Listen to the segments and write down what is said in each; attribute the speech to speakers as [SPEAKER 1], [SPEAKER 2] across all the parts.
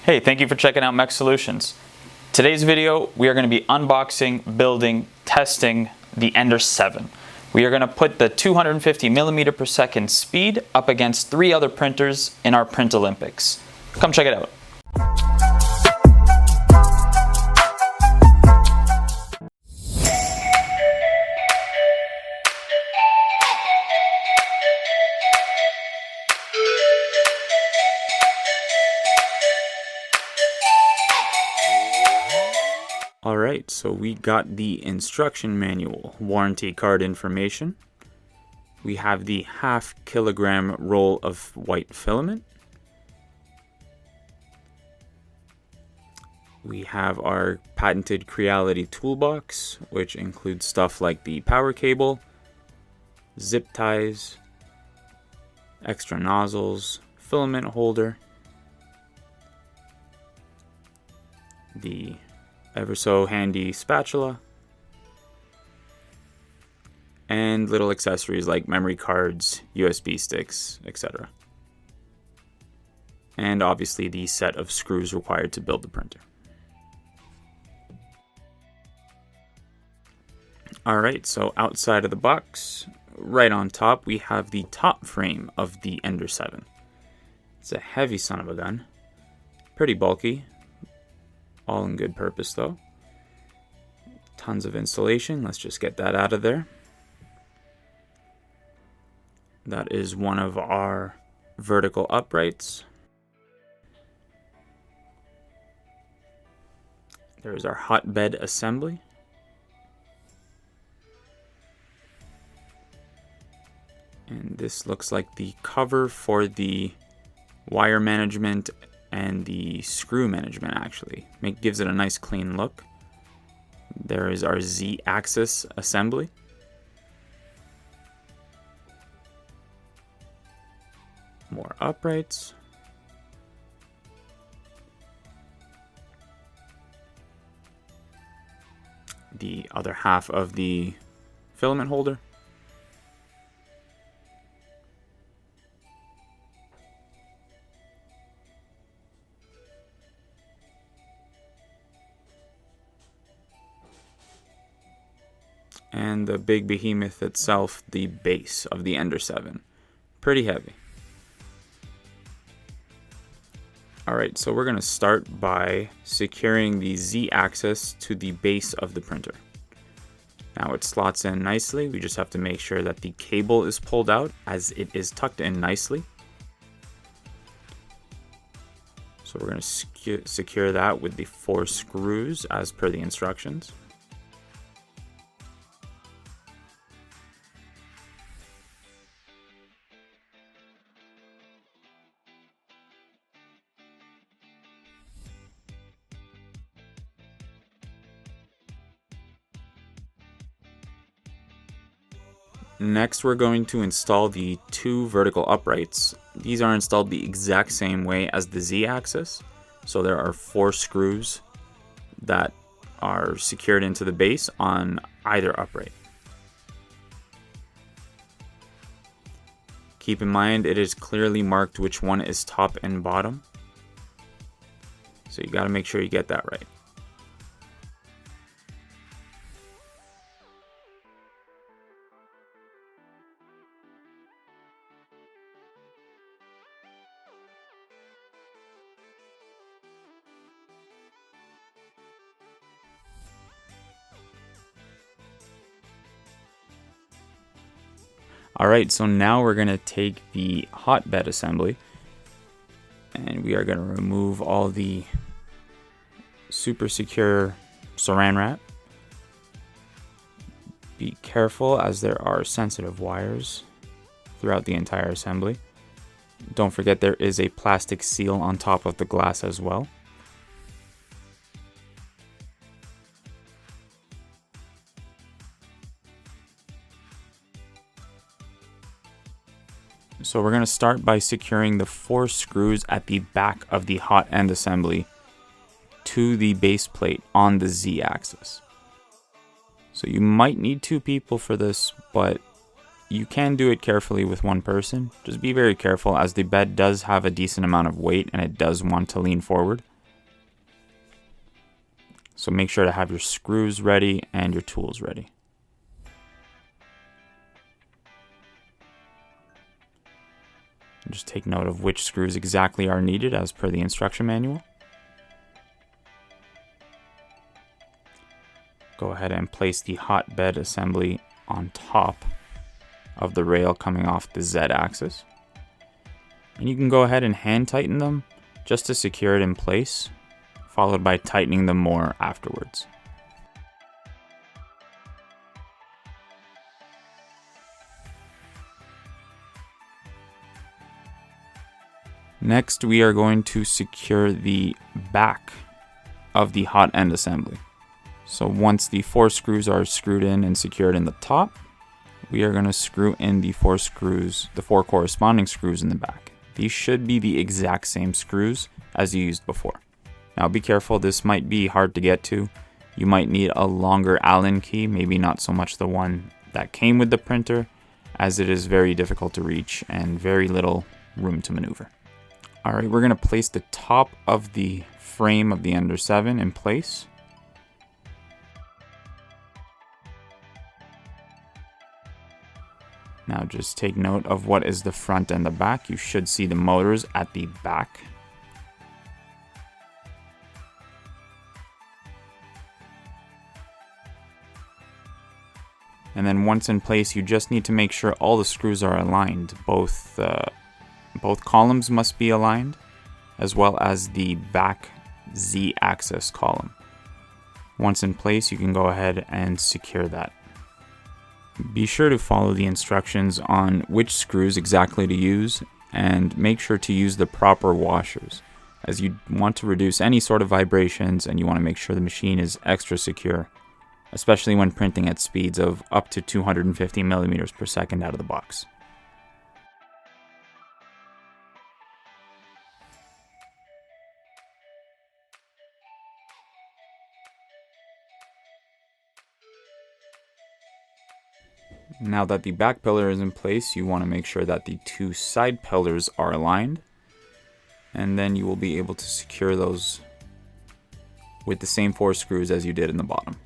[SPEAKER 1] Hey, thank you for checking out Mech Solutions. Today's video, we are going to be unboxing, building, testing the Ender 7. We are going to put the 250 millimeter per second speed up against 3 other printers in our Print Olympics. Come check it out. Alright, so we got the instruction manual, warranty card information. We have the ½ kilogram roll of white filament. We have our patented Creality toolbox, which includes stuff like the power cable, zip ties, extra nozzles, filament holder, the ever so handy spatula, and little accessories like memory cards, USB sticks, etc. And obviously the set of screws required to build the printer. Alright, so outside of the box, right on top, we have the top frame of the Ender 7. It's a heavy son of a gun, pretty bulky. All in good purpose though. Tons of insulation. Let's just get that out of there. That is one of our vertical uprights. There's our hotbed assembly. And this looks like the cover for the wire management and the screw management actually. Gives it a nice clean look. There is our Z-axis assembly. More uprights. The other half of the filament holder. And the big behemoth itself, the base of the Ender 7. Pretty heavy. Alright, so we're going to start by securing the Z-axis to the base of the printer. Now it slots in nicely. We just have to make sure that the cable is pulled out as it is tucked in nicely. So we're going to secure that with the 4 screws as per the instructions. Next, we're going to install the 2 vertical uprights. These are installed the exact same way as the Z-axis. So there are 4 screws that are secured into the base on either upright. Keep in mind it is clearly marked which one is top and bottom. So you got to make sure you get that right. Alright, so now we're going to take the hotbed assembly and we are going to remove all the super secure saran wrap. Be careful as there are sensitive wires throughout the entire assembly. Don't forget there is a plastic seal on top of the glass as well. So we're going to start by securing the 4 screws at the back of the hot end assembly to the base plate on the Z-axis. So you might need 2 people for this, but you can do it carefully with 1 person. Just be very careful as the bed does have a decent amount of weight and it does want to lean forward. So make sure to have your screws ready and your tools ready. Just take note of which screws exactly are needed as per the instruction manual. Go ahead and place the hotbed assembly on top of the rail coming off the Z axis. And you can go ahead and hand tighten them just to secure it in place, followed by tightening them more afterwards. Next, we are going to secure the back of the hot end assembly. So once the 4 screws are screwed in and secured in the top, we are going to screw in the 4 screws, the 4 corresponding screws in the back. These should be the exact same screws as you used before. Now be careful, this might be hard to get to. You might need a longer Allen key, maybe not so much the one that came with the printer, as it is very difficult to reach and very little room to maneuver. Alright, we're going to place the top of the frame of the Ender 7 in place. Now just take note of what is the front and the back. You should see the motors at the back. And then once in place, you just need to make sure all the screws are aligned. Both columns must be aligned, as well as the back Z-axis column. Once in place, you can go ahead and secure that. Be sure to follow the instructions on which screws exactly to use, and make sure to use the proper washers, as you want to reduce any sort of vibrations and you want to make sure the machine is extra secure, especially when printing at speeds of up to 250 millimeters per second out of the box. Now that the back pillar is in place, you want to make sure that the 2 side pillars are aligned, and then you will be able to secure those with the same 4 screws as you did in the bottom.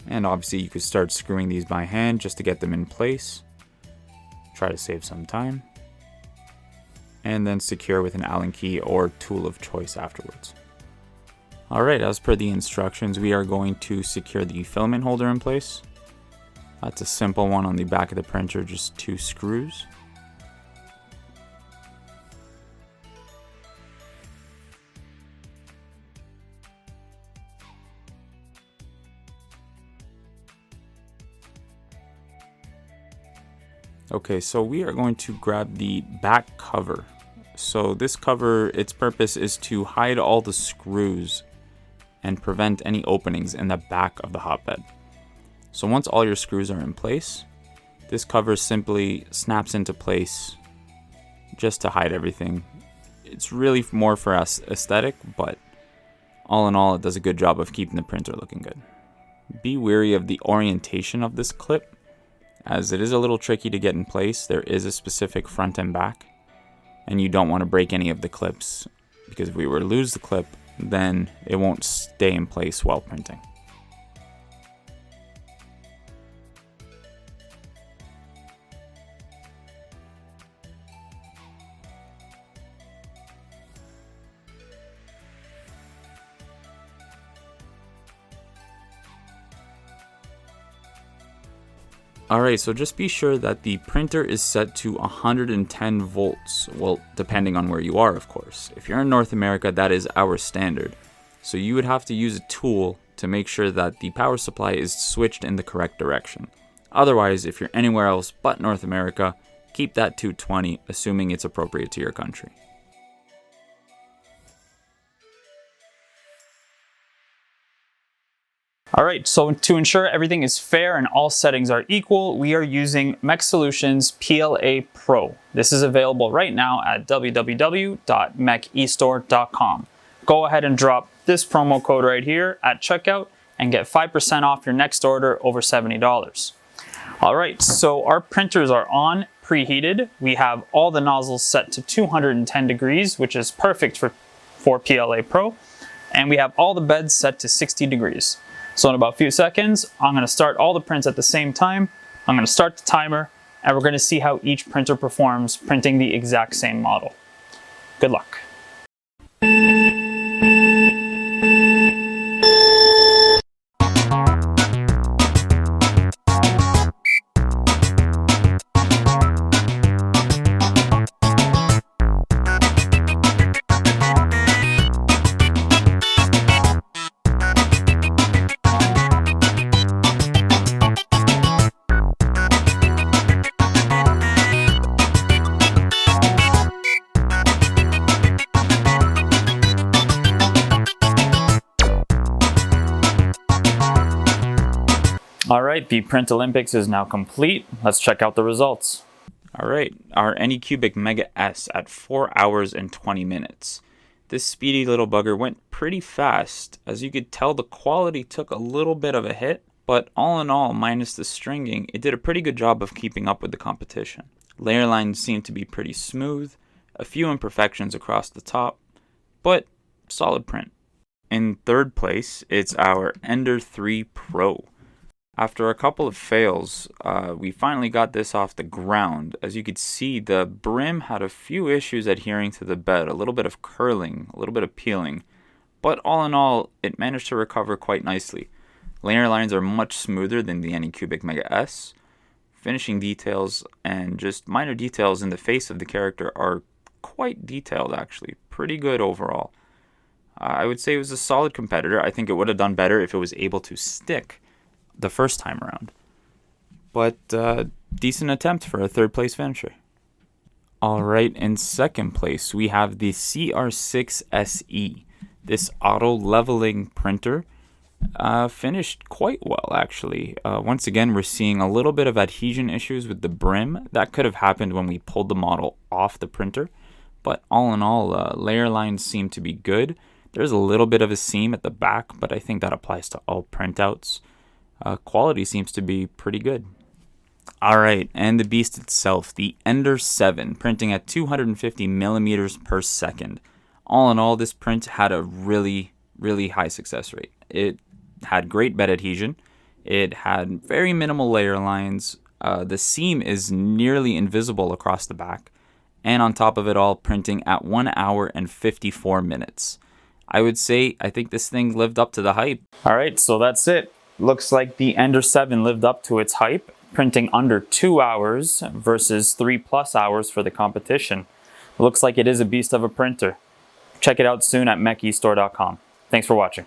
[SPEAKER 1] And obviously you could start screwing these by hand just to get them in place. Try to save some time. And then secure with an Allen key or tool of choice afterwards. Alright, as per the instructions, we are going to secure the filament holder in place. That's a simple one on the back of the printer, just 2 screws. Okay, so we are going to grab the back cover. So this cover, its purpose is to hide all the screws and prevent any openings in the back of the hotbed. So once all your screws are in place, this cover simply snaps into place just to hide everything. It's really more for us aesthetic, but all in all, it does a good job of keeping the printer looking good. Be wary of the orientation of this clip, as it is a little tricky to get in place. There is a specific front and back, and you don't want to break any of the clips, because if we were to lose the clip, then it won't stay in place while printing. Alright, so just be sure that the printer is set to 110 volts, well, depending on where you are, of course. If you're in North America, that is our standard. So you would have to use a tool to make sure that the power supply is switched in the correct direction. Otherwise, if you're anywhere else but North America, keep that 220, assuming it's appropriate to your country.
[SPEAKER 2] Alright, so to ensure everything is fair and all settings are equal, we are using Mech Solutions PLA Pro. This is available right now at www.mechestore.com. Go ahead and drop this promo code right here at checkout and get 5% off your next order over $70. Alright, so our printers are on, preheated. We have all the nozzles set to 210 degrees, which is perfect for PLA Pro. and we have all the beds set to 60 degrees. So in about a few seconds, I'm going to start all the prints at the same time. I'm going to start the timer, and we're going to see how each printer performs printing the exact same model. Good luck. All right, the Print Olympics is now complete. Let's check out the results.
[SPEAKER 1] All right, our Anycubic Mega S at 4 hours and 20 minutes. This speedy little bugger went pretty fast. As you could tell, the quality took a little bit of a hit, but all in all, minus the stringing, it did a pretty good job of keeping up with the competition. Layer lines seemed to be pretty smooth, a few imperfections across the top, but solid print. In third place, it's our Ender 3 Pro. After a couple of fails, we finally got this off the ground. As you could see, the brim had a few issues adhering to the bed, a little bit of curling, a little bit of peeling. But all in all, it managed to recover quite nicely. Layer lines are much smoother than the Anycubic Mega S. Finishing details and just minor details in the face of the character are quite detailed actually. Pretty good overall. I would say it was a solid competitor. I think it would have done better if it was able to stick the first time around. But decent attempt for a third place finisher. Alright, in second place we have the CR6 SE. This auto leveling printer finished quite well actually. Once again, we're seeing a little bit of adhesion issues with the brim. That could have happened when we pulled the model off the printer. But all in all, layer lines seem to be good. There's a little bit of a seam at the back, but I think that applies to all printouts. Quality seems to be pretty good. Alright, and the beast itself, the Ender 7, printing at 250 millimeters per second. All in all, this print had a really high success rate. It had great bed adhesion. It had very minimal layer lines. The seam is nearly invisible across the back. And on top of it all, printing at 1 hour and 54 minutes. I would say, I think this thing lived up to the hype.
[SPEAKER 2] Alright, so that's it. Looks like the Ender 7 lived up to its hype, printing under 2 hours versus 3+ hours for the competition. Looks like it is a beast of a printer. Check it out soon at mechestore.com. Thanks for watching.